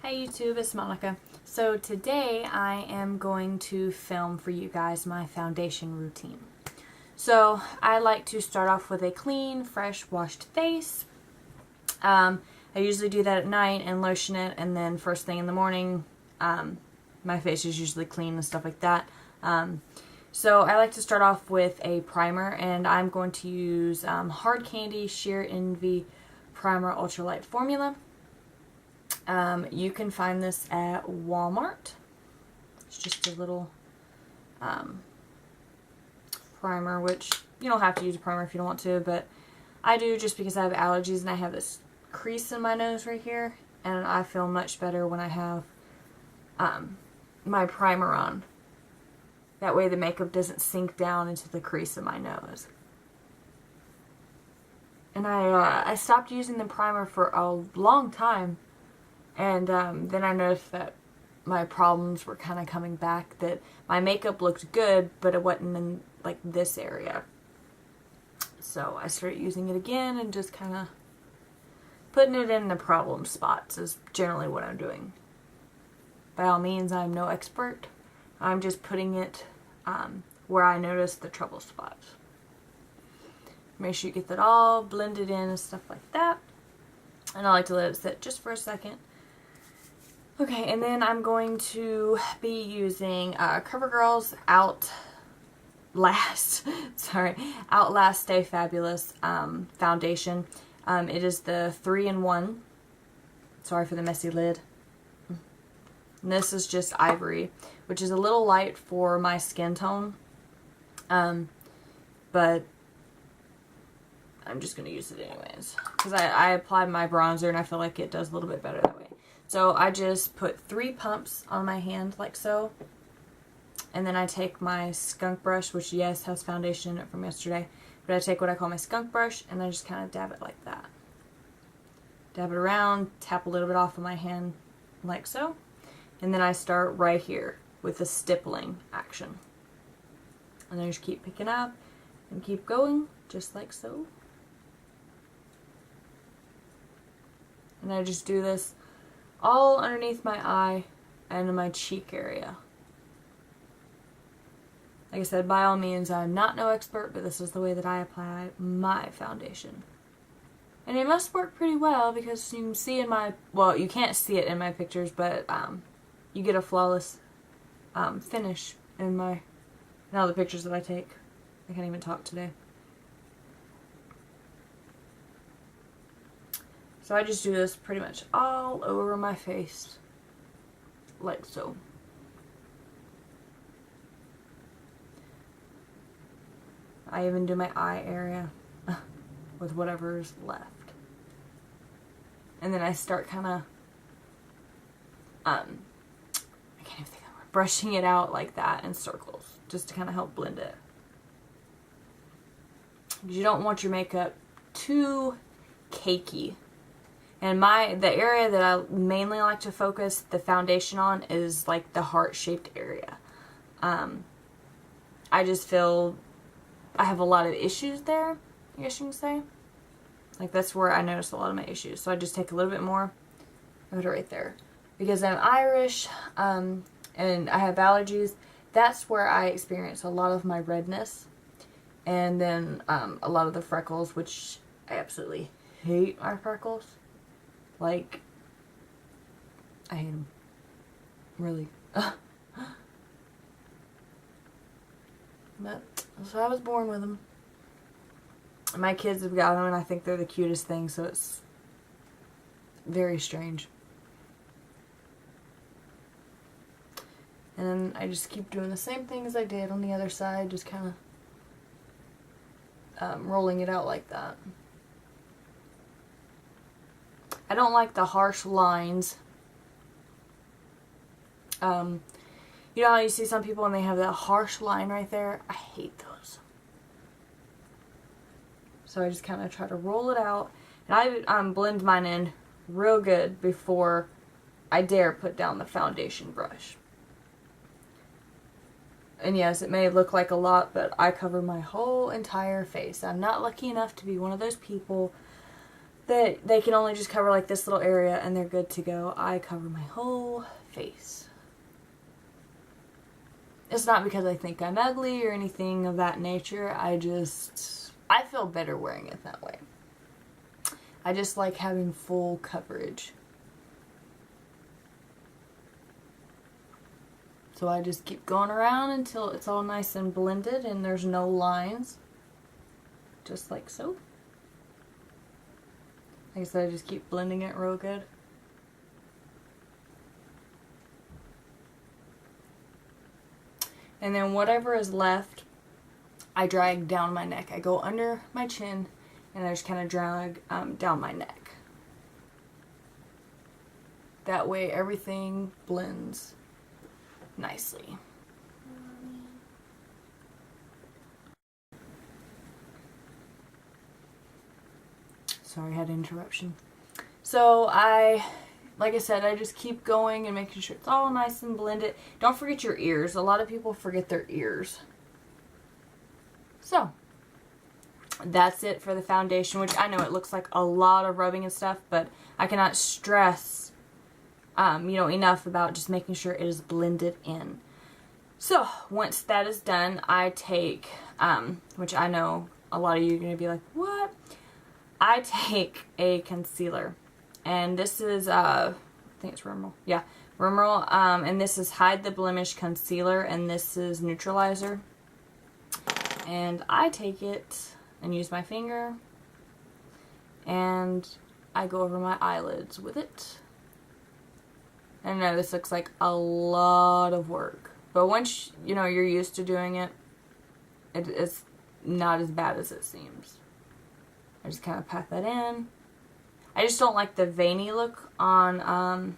Hi YouTube, it's Monica. So today I am going to film for you guys my foundation routine. So I like to start off with a clean, fresh, washed face. I usually do that at night and lotion it, and then first thing in the morning, my face is usually clean and stuff like that. So I like to start off with a primer, and I'm going to use Hard Candy Sheer Envy Primer Ultralight Formula. You can find this at Walmart. It's just a little primer, which you don't have to use a primer if you don't want to, but I do just because I have allergies and I have this crease in my nose right here, and I feel much better when I have my primer on. That way the makeup doesn't sink down into the crease of my nose. And I stopped using the primer for a long time. And then I noticed that my problems were kind of coming back, that my makeup looked good, but it wasn't in, like, this area. So I started using it again and just kind of putting it in the problem spots is generally what I'm doing. By all means, I'm no expert. I'm just putting it where I notice the trouble spots. Make sure you get that all blended in and stuff like that. And I like to let it sit just for a second. Okay, and then I'm going to be using CoverGirl's Outlast Stay Fabulous foundation. It is the 3-in-1. Sorry for the messy lid. And this is just ivory, which is a little light for my skin tone. But I'm just going to use it anyways, because I applied my bronzer and I feel like it does a little bit better that way. So I just put 3 pumps on my hand like so, and then I take my skunk brush, which yes has foundation in it from yesterday, but I take what I call my skunk brush and I just kind of dab it like that. Dab it around, tap a little bit off of my hand like so, and then I start right here with the stippling action. And then just keep picking up and keep going just like so. And I just do this all underneath my eye and in my cheek area. Like I said, by all means, I'm not no expert, but this is the way that I apply my foundation. And it must work pretty well, because you can see in my, well, you can't see it in my pictures, but you get a flawless finish in all the pictures that I take. I can't even talk today. So I just do this pretty much all over my face, like so. I even do my eye area with whatever's left. And then I start kind of, I can't even think of the word, brushing it out like that in circles, just to kind of help blend it. Because you don't want your makeup too cakey. And the area that I mainly like to focus the foundation on is like the heart-shaped area. I just feel I have a lot of issues there, I guess you can say. Like, that's where I notice a lot of my issues. So I just take a little bit more, put it right there. Because I'm Irish, and I have allergies, that's where I experience a lot of my redness. And then a lot of the freckles, which I absolutely hate my freckles. Like, I hate them. Really. But, so I was born with them. My kids have got them, and I think they're the cutest thing, so it's very strange. And then I just keep doing the same thing as I did on the other side, just kind of rolling it out like that. I don't like the harsh lines. You know how you see some people and they have that harsh line right there? I hate those. So I just kind of try to roll it out. And I blend mine in real good before I dare put down the foundation brush. And yes, it may look like a lot, but I cover my whole entire face. I'm not lucky enough to be one of those people that they can only just cover like this little area and they're good to go. I cover my whole face. It's not because I think I'm ugly or anything of that nature. I feel better wearing it that way. I just like having full coverage. So I just keep going around until it's all nice and blended and there's no lines. Just like so. Like I said, I just keep blending it real good. And then whatever is left, I drag down my neck. I go under my chin and I just kind of drag down my neck. That way everything blends nicely. Sorry, I had an interruption. So like I said, I just keep going and making sure it's all nice and blended. Don't forget your ears. A lot of people forget their ears. So, that's it for the foundation, which I know it looks like a lot of rubbing and stuff, but I cannot stress enough about just making sure it is blended in. So, once that is done, I take, which I know a lot of you are going to be like, what? I take a concealer, and this is, I think it's Rimmel. Yeah, Rimmel, and this is Hide the Blemish Concealer, and this is Neutralizer. And I take it and use my finger, and I go over my eyelids with it. I know this looks like a lot of work, but once you're used to doing it, it's not as bad as it seems. I just kind of pat that in. I just don't like the veiny look on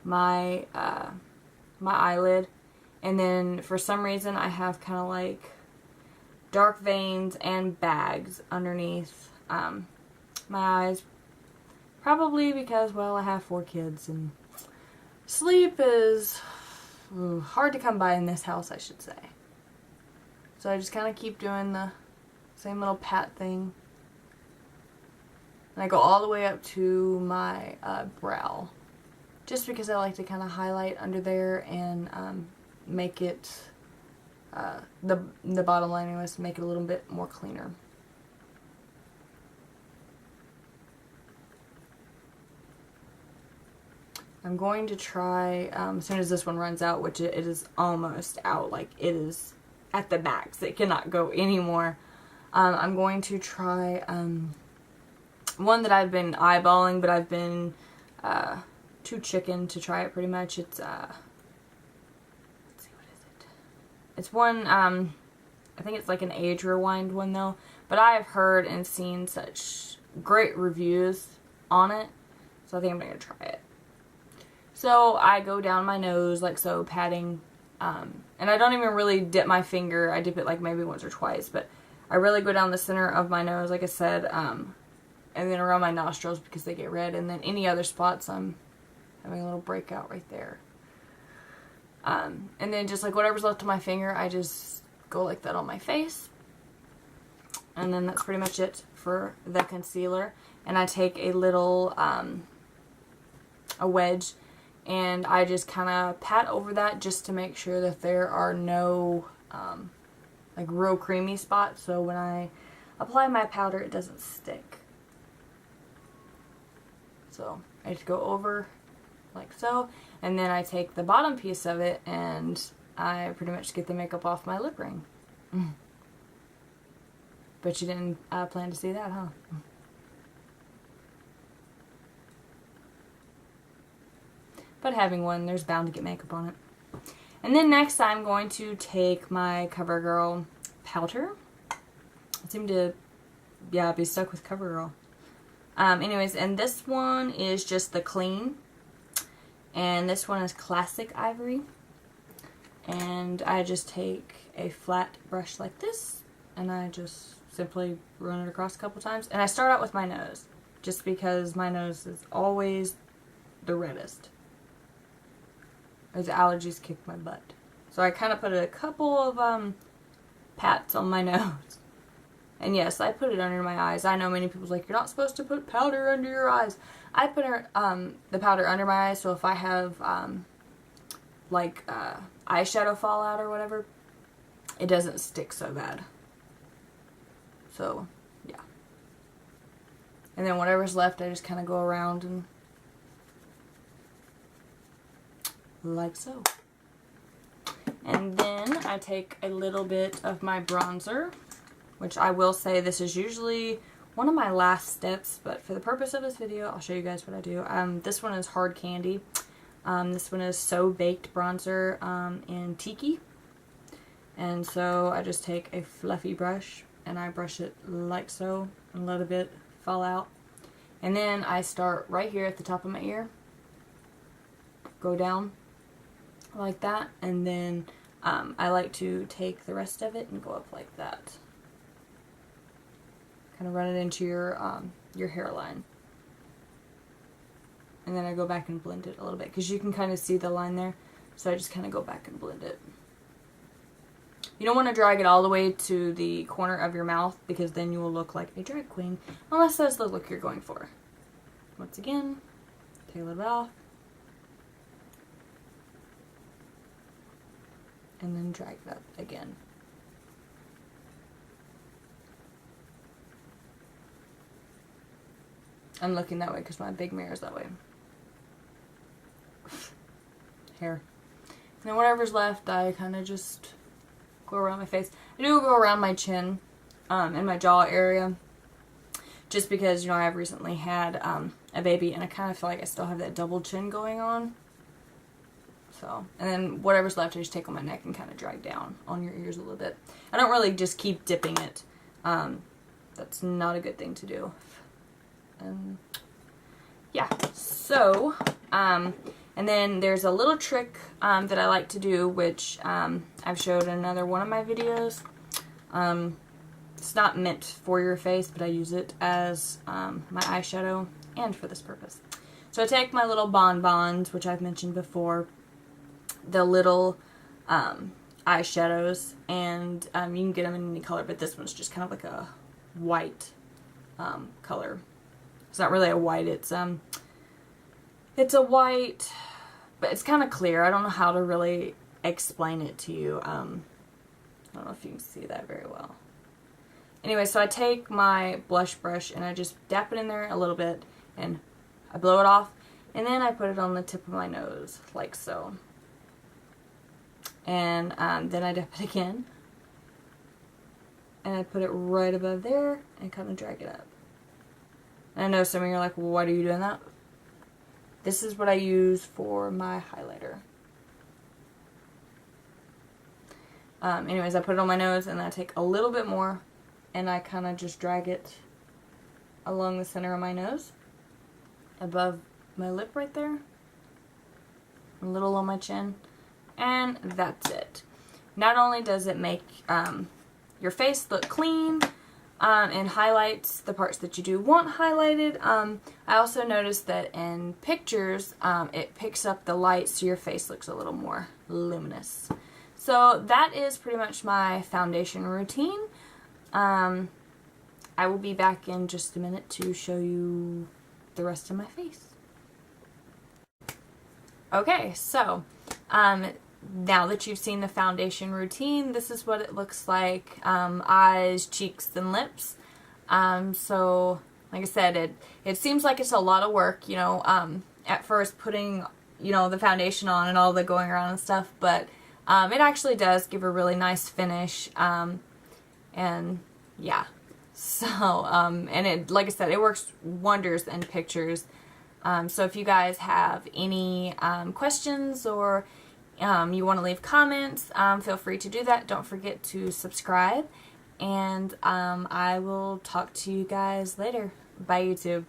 my my eyelid, and then for some reason I have kind of like dark veins and bags underneath my eyes. Probably because, well, I have 4 kids and sleep is hard to come by in this house, I should say. So I just kind of keep doing the same little pat thing. And I go all the way up to my brow. Just because I like to kind of highlight under there and make it, the bottom line anyways, make it a little bit more cleaner. I'm going to try, as soon as this one runs out, which it is almost out, like it is at the max, it cannot go anymore. I'm going to try one that I've been eyeballing, but I've been too chicken to try it pretty much. It's, let's see, what is it? It's one, I think it's like an age rewind one though, but I have heard and seen such great reviews on it, so I think I'm going to try it. So I go down my nose like so, patting, and I don't even really dip my finger. I dip it like maybe once or twice, but I really go down the center of my nose, like I said, and then around my nostrils because they get red, and then any other spots I'm having a little breakout right there. And then just like whatever's left of my finger, I just go like that on my face. And then that's pretty much it for the concealer. And I take a little, a wedge, and I just kind of pat over that just to make sure that there are no like real creamy spots, so when I apply my powder it doesn't stick. So I just go over like so, and then I take the bottom piece of it and I pretty much get the makeup off my lip ring. But you didn't plan to see that, huh? But having one, there's bound to get makeup on it. And then next I'm going to take my CoverGirl powder. I seem to, yeah, be stuck with CoverGirl. Anyways, and this one is just the clean. And this one is Classic Ivory. And I just take a flat brush like this, and I just simply run it across a couple times. And I start out with my nose, just because my nose is always the reddest. Those allergies kick my butt. So I kind of put a couple of pats on my nose. And yes, I put it under my eyes. I know many people's like, you're not supposed to put powder under your eyes. I put the powder under my eyes, so if I have eyeshadow fallout or whatever, it doesn't stick so bad. So, yeah. And then whatever's left, I just kind of go around and like so. And then I take a little bit of my bronzer, which I will say this is usually one of my last steps, but for the purpose of this video, I'll show you guys what I do. This one is Hard Candy. This one is So Baked bronzer in Tiki. And so I just take a fluffy brush and I brush it like so and let a bit fall out. And then I start right here at the top of my ear, go down like that, and then I like to take the rest of it and go up like that. Kind of run it into your hairline. And then I go back and blend it a little bit, because you can kind of see the line there. So I just kind of go back and blend it. You don't want to drag it all the way to the corner of your mouth, because then you will look like a drag queen, unless that's the look you're going for. Once again, take a little bit off. And then drag it up again. I'm looking that way because my big mirror is that way. Hair. And then whatever's left, I kind of just go around my face. I do go around my chin and my jaw area, just because, you know, I've recently had a baby and I kind of feel like I still have that double chin going on. So, and then whatever's left, I just take on my neck and kind of drag down on your ears a little bit. I don't really just keep dipping it. That's not a good thing to do. Yeah, so, and then there's a little trick that I like to do, which I've showed in another one of my videos. It's not meant for your face, but I use it as my eyeshadow and for this purpose. So I take my little bonbons, which I've mentioned before, the little eyeshadows, and you can get them in any color, but this one's just kind of like a white color. It's not really a white, it's a white, but it's kind of clear. I don't know how to really explain it to you. I don't know if you can see that very well. Anyway, so I take my blush brush and I just dap it in there a little bit and I blow it off, and then I put it on the tip of my nose like so. And then I dip it again and I put it right above there and kind of drag it up. And I know some of you are like, well, why are you doing that? This is what I use for my highlighter. Anyways, I put it on my nose and then I take a little bit more and I kind of just drag it along the center of my nose, above my lip right there, a little on my chin, and that's it. Not only does it make your face look clean, and highlights the parts that you do want highlighted. I also noticed that in pictures, it picks up the light so your face looks a little more luminous. So that is pretty much my foundation routine. I will be back in just a minute to show you the rest of my face. Okay, so now that you've seen the foundation routine, this is what it looks like, eyes, cheeks, and lips. So, like I said, it seems like it's a lot of work, you know, at first putting, you know, the foundation on and all the going around and stuff, but it actually does give a really nice finish, and yeah, so, and it, like I said, it works wonders in pictures. So if you guys have any questions or you want to leave comments, feel free to do that. Don't forget to subscribe, and I will talk to you guys later. Bye, YouTube.